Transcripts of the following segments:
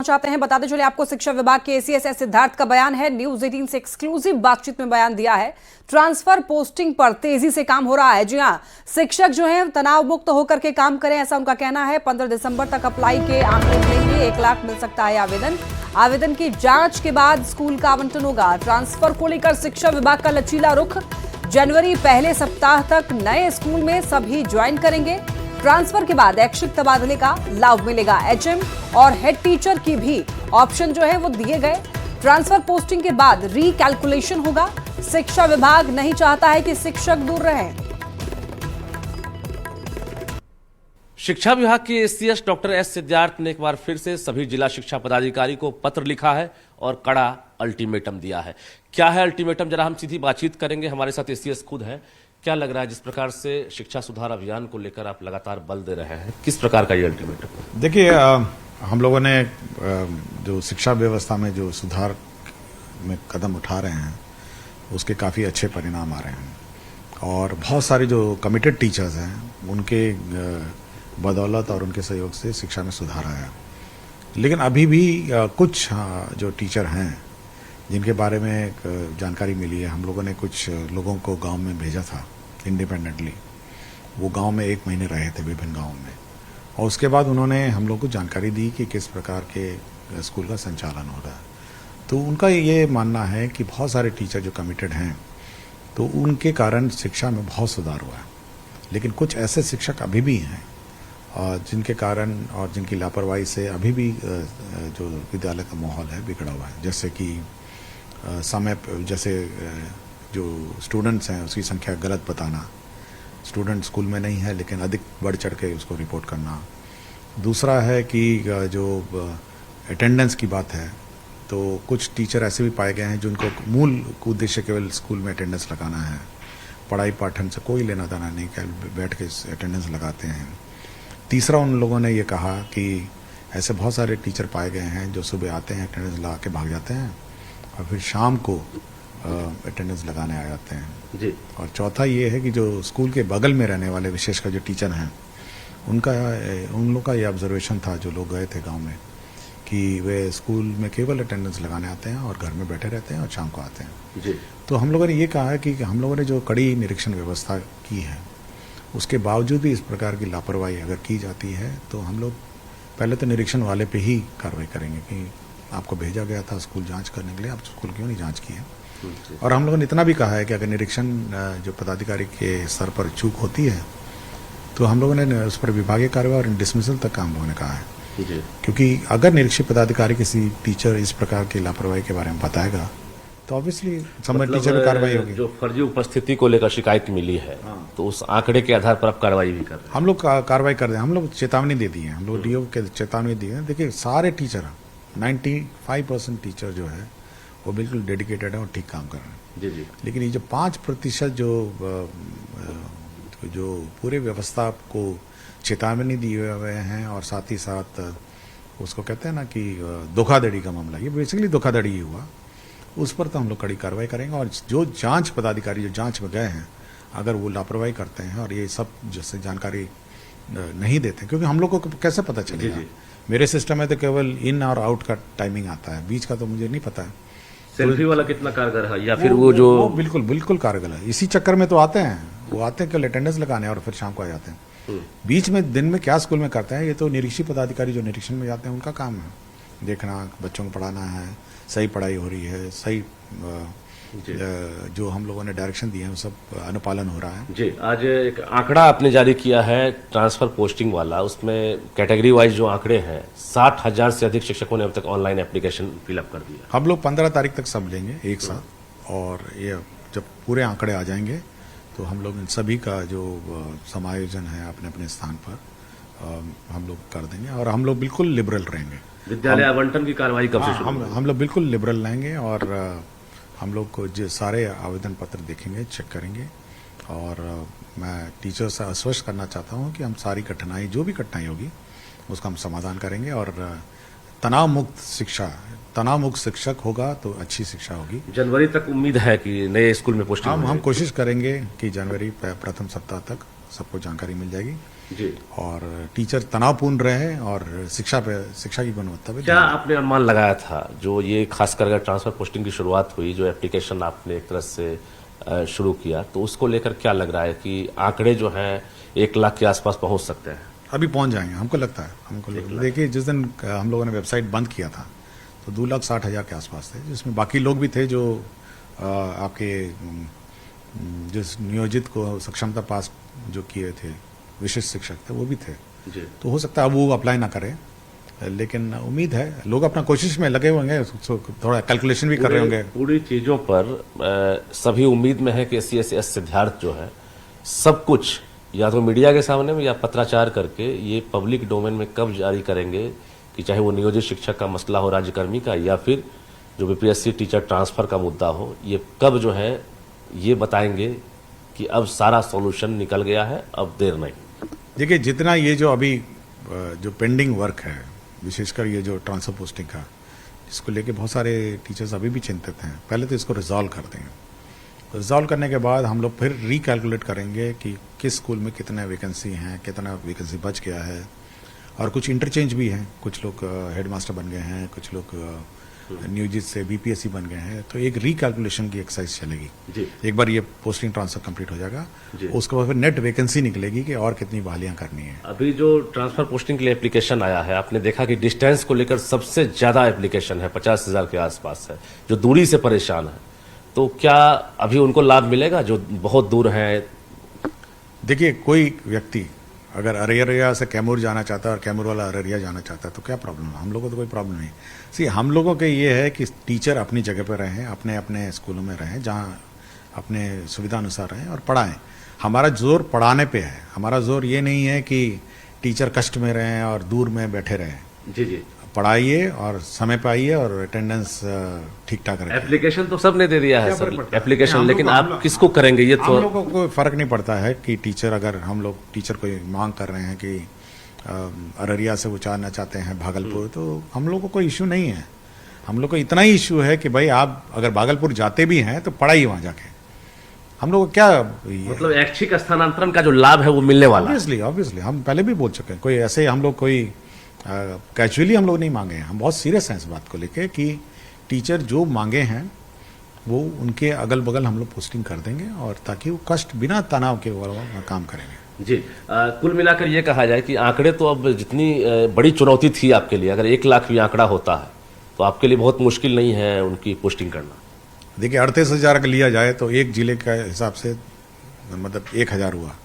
चाहते हैं। बताते चले आपको शिक्षा विभाग के एसीएस सिद्धार्थ का बयान है। न्यूज 18 से एक्सक्लूसिव बातचीत में बयान दिया है। ट्रांसफर पोस्टिंग पर तेजी से काम हो रहा है। जी हां, शिक्षक जो है तनाव मुक्त होकर के काम करें, ऐसा उनका कहना है। 15 दिसंबर तक अप्लाई के आंकड़े मिलेंगे। 1 लाख मिल सकता है आवेदन की जांच के बाद स्कूल का आवंटन होगा। ट्रांसफर को लेकर शिक्षा विभाग का लचीला रुख। जनवरी पहले सप्ताह तक नए स्कूल में सभी ज्वाइन करेंगे। ट्रांसफर के बाद ऐच्छिक तबादले का लाभ मिलेगा। एचएम और हेड टीचर की भी ऑप्शन जो है वो दिए गए। ट्रांसफर पोस्टिंग के बाद रीकैलकुलेशन होगा। शिक्षा विभाग नहीं चाहता है कि शिक्षक दूर रहें। शिक्षा विभाग के एसीएस डॉक्टर एस सिद्धार्थ ने एक बार फिर से सभी जिला शिक्षा पदाधिकारी को पत्र लिखा है और कड़ा अल्टीमेटम दिया है। क्या है अल्टीमेटम, जरा हम सीधी बातचीत करेंगे। हमारे साथ एसीएस खुद है। क्या लग रहा है, जिस प्रकार से शिक्षा सुधार अभियान को लेकर आप लगातार बल दे रहे हैं, किस प्रकार का ये अल्टीमेटम? देखिए, हम लोगों ने जो शिक्षा व्यवस्था में जो सुधार में कदम उठा रहे हैं उसके काफ़ी अच्छे परिणाम आ रहे हैं और बहुत सारे जो कमिटेड टीचर्स हैं उनके बदौलत और उनके सहयोग से शिक्षा में सुधार आया। लेकिन अभी भी कुछ जो टीचर हैं जिनके बारे में जानकारी मिली है, हम लोगों ने कुछ लोगों को गांव में भेजा था इंडिपेंडेंटली। वो गांव में 1 महीने रहे थे विभिन्न गांवों में और उसके बाद उन्होंने हम लोग को जानकारी दी कि किस प्रकार के स्कूल का संचालन हो रहा है। तो उनका ये मानना है कि बहुत सारे टीचर जो कमिटेड हैं तो उनके कारण शिक्षा में बहुत सुधार हुआ है। लेकिन कुछ ऐसे शिक्षक अभी भी हैं जिनके कारण और जिनकी लापरवाही से अभी भी जो विद्यालय का माहौल है बिगड़ा हुआ है। जैसे कि जैसे जो स्टूडेंट्स हैं उसकी संख्या गलत बताना, स्टूडेंट स्कूल में नहीं है लेकिन अधिक बढ़ चढ़ के उसको रिपोर्ट करना। दूसरा है कि जो अटेंडेंस की बात है तो कुछ टीचर ऐसे भी पाए गए हैं जिनको मूल उद्देश्य केवल स्कूल में अटेंडेंस लगाना है, पढ़ाई पाठन से कोई लेना देना नहीं, केवल बैठ के अटेंडेंस लगाते हैं। तीसरा, उन लोगों ने ये कहा कि ऐसे बहुत सारे टीचर पाए गए हैं जो सुबह आते हैं, अटेंडेंस लगा के भाग जाते हैं और फिर शाम को अटेंडेंस लगाने आ जाते हैं जी। और चौथा ये है कि जो स्कूल के बगल में रहने वाले विशेषकर जो टीचर हैं उन लोग का ये ऑब्जर्वेशन था, जो लोग गए थे गांव में, कि वे स्कूल में केवल अटेंडेंस लगाने आते हैं और घर में बैठे रहते हैं और शाम को आते हैं जी। तो हम लोगों ने ये कहा है कि हम लोगों ने जो कड़ी निरीक्षण व्यवस्था की है उसके बावजूद भी इस प्रकार की लापरवाही अगर की जाती है तो हम लोग पहले तो निरीक्षण वाले पे ही कार्रवाई करेंगे कि आपको भेजा गया था स्कूल जांच करने के लिए, आप स्कूल क्यों नहीं जांच की है। और हम लोगों ने इतना भी कहा है कि अगर निरीक्षण जो पदाधिकारी के स्तर पर चूक होती है तो हम लोगों ने उस पर विभागीय कार्रवाई और डिसमिसल तक का हम लोगों ने कहा है। क्योंकि अगर निरीक्षित पदाधिकारी किसी टीचर इस प्रकार की लापरवाही के बारे में बताएगा तो ऑब्वियसली संबंधित टीचर में कार्रवाई होगी। जो फर्जी उपस्थिति को लेकर शिकायत मिली है तो उस आंकड़े के आधार पर आप कार्रवाई भी कर रहे हैं? हम लोग कार्रवाई कर रहे हैं। हम लोग चेतावनी दे दी है, हम लोग डीओ के चेतावनी दी है। देखिए, सारे टीचर 95% टीचर जो है वो बिल्कुल डेडिकेटेड है और ठीक काम कर रहे हैं जी। लेकिन ये जो 5% जो पूरे व्यवस्था को चेतावनी दिए हुए हैं और साथ ही साथ उसको कहते हैं ना कि धोखाधड़ी का मामला, ये बेसिकली धोखाधड़ी ही हुआ, उस पर तो हम लोग कड़ी कार्रवाई करेंगे। और जो जांच पदाधिकारी जो जांच में गए हैं अगर वो लापरवाही करते हैं और ये सब जैसे जानकारी नहीं देते, क्योंकि हम लोग को कैसे पता चलेगा जी। मेरे सिस्टम में तो केवल इन और आउट का टाइमिंग आता है, बीच का तो मुझे नहीं पता है। सेल्फी वाला कितना कारगर है या फिर वो जो बिल्कुल कारगर है। इसी चक्कर में तो आते हैं, वो आते हैं केवल अटेंडेंस लगाने और फिर शाम को आ जाते हैं। बीच में दिन में क्या स्कूल में करते हैं ये तो निरीक्षित पदाधिकारी जो निरीक्षण में जाते हैं उनका काम है, देखना, बच्चों को पढ़ाना है, सही पढ़ाई हो रही है, सही जो हम लोगों ने डायरेक्शन दिए हैं वो सब अनुपालन हो रहा है जी। आज एक आंकड़ा आपने जारी किया है ट्रांसफर पोस्टिंग वाला, उसमें कैटेगरी वाइज जो आंकड़े हैं 60,000 से अधिक शिक्षकों ने अब तक ऑनलाइन एप्लीकेशन फिलअप कर दिया। हम लोग 15 तारीख तक सब लेंगे एक साथ और ये जब पूरे आंकड़े आ जाएंगे तो हम लोग इन सभी का जो समायोजन है अपने अपने स्थान पर हम लोग कर देंगे और हम लोग बिल्कुल लिबरल रहेंगे। विद्यालय आवंटन की कार्रवाई कब से शुरू? हम लोग बिल्कुल लिबरल रहेंगे और हम लोग को जो सारे आवेदन पत्र देखेंगे, चेक करेंगे और मैं टीचर से आश्वस्त करना चाहता हूं कि हम सारी कठिनाई, जो भी कठिनाई होगी उसका हम समाधान करेंगे और तनाव मुक्त शिक्षक होगा तो अच्छी शिक्षा होगी। जनवरी तक उम्मीद है कि नए स्कूल में पोस्टिंग हम कोशिश करेंगे कि जनवरी प्रथम सप्ताह तक सबको जानकारी मिल जाएगी जी। और टीचर तनावपूर्ण रहे और शिक्षा की गुणवत्ता पे क्या आपने अनुमान लगाया था जो ये खास कर ट्रांसफर पोस्टिंग की शुरुआत हुई, जो एप्लीकेशन आपने एक तरह से शुरू किया, तो उसको लेकर क्या लग रहा है कि आंकड़े जो हैं 1 लाख के आसपास पहुंच सकते हैं? अभी पहुंच जाएंगे, हमको लगता है। देखिए, जिस दिन हम लोगों ने वेबसाइट बंद किया था तो 2,60,000 के आसपास थे, जिसमें बाकी लोग भी थे जो आपके जिस नियोजित को सक्षमता पास जो किए थे, विशिष्ट शिक्षक थे, वो भी थे जी। तो हो सकता है अब वो अप्लाई ना करें, लेकिन उम्मीद है लोग अपना कोशिश में लगे होंगे, थोड़ा कैलकुलेशन भी कर रहे होंगे। पूरी चीजों पर सभी उम्मीद में है कि SCSS सिद्धार्थ जो है सब कुछ या तो मीडिया के सामने में या पत्राचार करके ये पब्लिक डोमेन में कब जारी करेंगे, कि चाहे वो नियोजित शिक्षक का मसला हो, राज्यकर्मी का, या फिर जो BPSC टीचर ट्रांसफर का मुद्दा हो, ये कब जो है ये बताएंगे कि अब सारा सॉल्यूशन निकल गया है, अब देर नहीं। देखिए, जितना ये जो अभी जो पेंडिंग वर्क है, विशेषकर ये जो ट्रांसफर पोस्टिंग का, इसको लेके बहुत सारे टीचर्स अभी भी चिंतित हैं। पहले तो इसको रिजॉल्व कर देंगे, रिजॉल्व करने के बाद हम लोग फिर रिकैलकुलेट करेंगे कि किस स्कूल में कितने वैकेंसी हैं, कितना वैकेंसी बच गया है, और कुछ इंटरचेंज भी हैं। कुछ लोग हेडमास्टर बन गए हैं, कुछ लोग नियोजित से BPSC बन गए हैं, तो एक रिकैलकुलेशन की एक्सरसाइज चलेगी जी। एक बार ये पोस्टिंग ट्रांसफर कंप्लीट हो जाएगा, उसके बाद फिर नेट वैकेंसी निकलेगी कि और कितनी बहालियां करनी है। अभी जो ट्रांसफर पोस्टिंग के लिए एप्लीकेशन आया है, आपने देखा कि डिस्टेंस को लेकर सबसे ज्यादा एप्लीकेशन है, 50,000 के आसपास है, जो दूरी से परेशान है। तो क्या अभी उनको लाभ मिलेगा जो बहुत दूर हैं? देखिए, कोई व्यक्ति अगर अररिया से कैमूर जाना चाहता है और कैमूर वाला अररिया जाना चाहता है तो क्या प्रॉब्लम है? हम लोगों को तो कोई प्रॉब्लम नहीं। सी, हम लोगों के ये है कि टीचर अपनी जगह पर रहें, अपने अपने स्कूलों में रहें, जहाँ अपने सुविधा अनुसार रहें और पढ़ाएं। हमारा जोर पढ़ाने पे है, हमारा जोर ये नहीं है कि टीचर कष्ट में रहें और दूर में बैठे रहें। जी जी, पढ़ाइए और समय पे आइए और अटेंडेंस ठीक ठाक रखें। एप्लीकेशन तो सबने दे दिया है सर, एप्लीकेशन, हम लेकिन लोग- आप किसको करेंगे? ये हम तो लोगों को कोई फर्क नहीं पड़ता है कि टीचर, अगर हम लोग टीचर कोई मांग कर रहे हैं कि अररिया से उचारना चाहते हैं भागलपुर, तो हम लोग को कोई इश्यू नहीं है। हम लोग को इतना ही इश्यू है कि भाई आप अगर भागलपुर जाते भी हैं तो पढ़ाइए वहां जाके। हम लोग को क्या मतलब ऐच्छिक स्थानांतरण का जो लाभ है वो मिलने वाला है। ऑब्वियसली हम पहले भी बोल चुके हैं, कोई ऐसे हम लोग कोई कैजुअली हम लोग नहीं मांगे हैं। हम बहुत सीरियस हैं इस बात को लेके कि टीचर जो मांगे हैं वो उनके अगल बगल हम लोग पोस्टिंग कर देंगे, और ताकि वो कष्ट बिना तनाव के वो काम करेंगे। जी, कुल मिलाकर ये कहा जाए कि आंकड़े तो अब जितनी बड़ी चुनौती थी आपके लिए, अगर 1 लाख भी आंकड़ा होता है तो आपके लिए बहुत मुश्किल नहीं है उनकी पोस्टिंग करना। देखिए, 38,000 का लिया जाए तो एक जिले का हिसाब से मतलब 1,000 हुआ।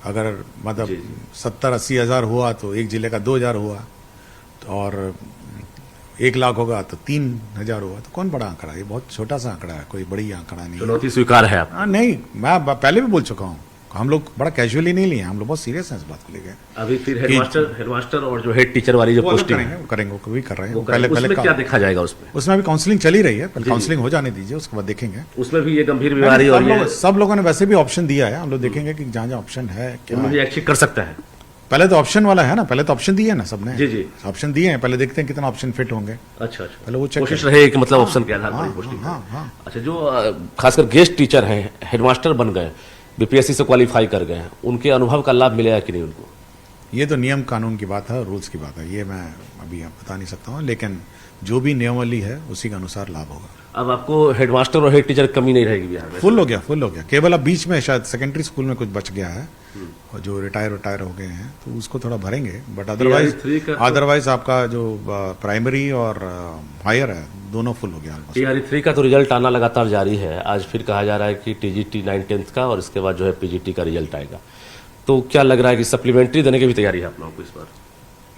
अगर मतलब 70-80 हज़ार हुआ तो एक जिले का 2,000 हुआ, तो और 1 लाख होगा तो 3,000 हुआ, तो कौन बड़ा आंकड़ा है? ये बहुत छोटा सा आंकड़ा है, कोई बड़ी आंकड़ा नहीं है। चुनौती स्वीकार है आप? हाँ, नहीं, मैं पहले भी बोल चुका हूँ, हम लोग बड़ा कैजुअली नहीं लिए, हम लोग बहुत सीरियस हैं इस बात को लेकर। अभी फिर हेडमास्टर और जो हेड टीचर वाली जो पोस्टिंग है वो करेंगे, वो भी कर रहे हैं। उसमें क्या देखा जाएगा? उसमें अभी काउंसलिंग चली रही है, पहले काउंसलिंग हो जाने दीजिए, उसके बाद देखेंगे। उसमें भी ये गंभीर बीमारी और ये सब लोगों ने वैसे भी ऑप्शन दिया है, हम लोग देखेंगे कि जहाँ जहाँ ऑप्शन है उनमें भी ऐच्छिक कर सकता है। पहले तो ऑप्शन वाला है ना, पहले तो ऑप्शन दिए ना सबने। जी जी, ऑप्शन दिए हैं, पहले देखते हैं कितना ऑप्शन फिट होंगे। अच्छा, पहले वो चेक कोशिश रहे कि मतलब ऑप्शन के आधार पर पोस्टिंग। अच्छा, जो खासकर गेस्ट टीचर हैं, हेडमास्टर बन गए, BPSC से क्वालिफाई कर गए हैं, उनके अनुभव का लाभ मिलेगा कि नहीं उनको? ये तो नियम कानून की बात है, रूल्स की बात है, ये मैं अभी बता नहीं सकता हूँ, लेकिन जो भी नियमावली है उसी के अनुसार लाभ होगा। अब आपको हेडमास्टर और हेड टीचर कमी नहीं रहेगी बिहार में? फुल हो गया। केवल अब बीच में शायद सेकेंडरी स्कूल में कुछ बच गया है, और जो रिटायर हो गए हैं तो उसको थोड़ा भरेंगे, बट अदरवाइज आपका जो प्राइमरी और हायर है दोनों फुल हो गया। TRE3 का तो रिजल्ट आना लगातार जारी है। आज फिर कहा जा रहा है कि TGT 9-10th का और इसके बाद जो है PGT का रिजल्ट आएगा। तो क्या लग रहा है कि सप्लीमेंट्री देने की भी तैयारी है आप लोगों को इस बार?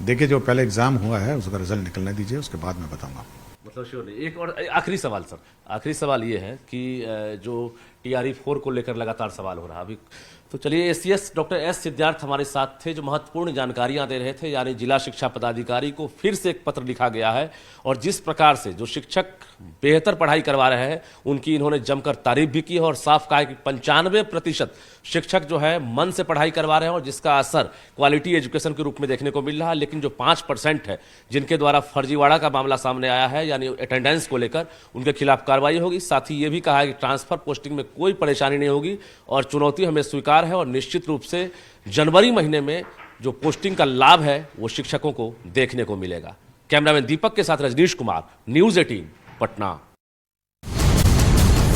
देखिए, जो पहले एग्जाम हुआ है उसका रिजल्ट निकलने दीजिए, उसके बाद मैं बताऊंगा। मतलब श्योर नहीं। एक और आखिरी सवाल सर, आखिरी सवाल ये है कि जो TRE4 को लेकर लगातार सवाल हो रहा है अभी, तो चलिए SCS डॉक्टर S सिद्धार्थ हमारे साथ थे जो महत्वपूर्ण जानकारियां दे रहे थे। यानी जिला शिक्षा पदाधिकारी को फिर से एक पत्र लिखा गया है, और जिस प्रकार से जो शिक्षक बेहतर पढ़ाई करवा रहे हैं उनकी इन्होंने जमकर तारीफ भी की है, और साफ कहा है कि 95% शिक्षक जो है मन से पढ़ाई करवा रहे हैं, और जिसका असर क्वालिटी एजुकेशन के रूप में देखने को मिल रहा है। लेकिन जो 5% है जिनके द्वारा फर्जीवाड़ा का मामला सामने आया है, यानी अटेंडेंस को लेकर, उनके खिलाफ कार्रवाई होगी। साथ ही ये भी कहा है कि ट्रांसफर पोस्टिंग में कोई परेशानी नहीं होगी और चुनौती हमें स्वीकार है और निश्चित रूप से जनवरी महीने में जो पोस्टिंग का लाभ है वो शिक्षकों को देखने को मिलेगा। कैमरामैन दीपक के साथ रजनीश कुमार, न्यूज़ 18 पटना।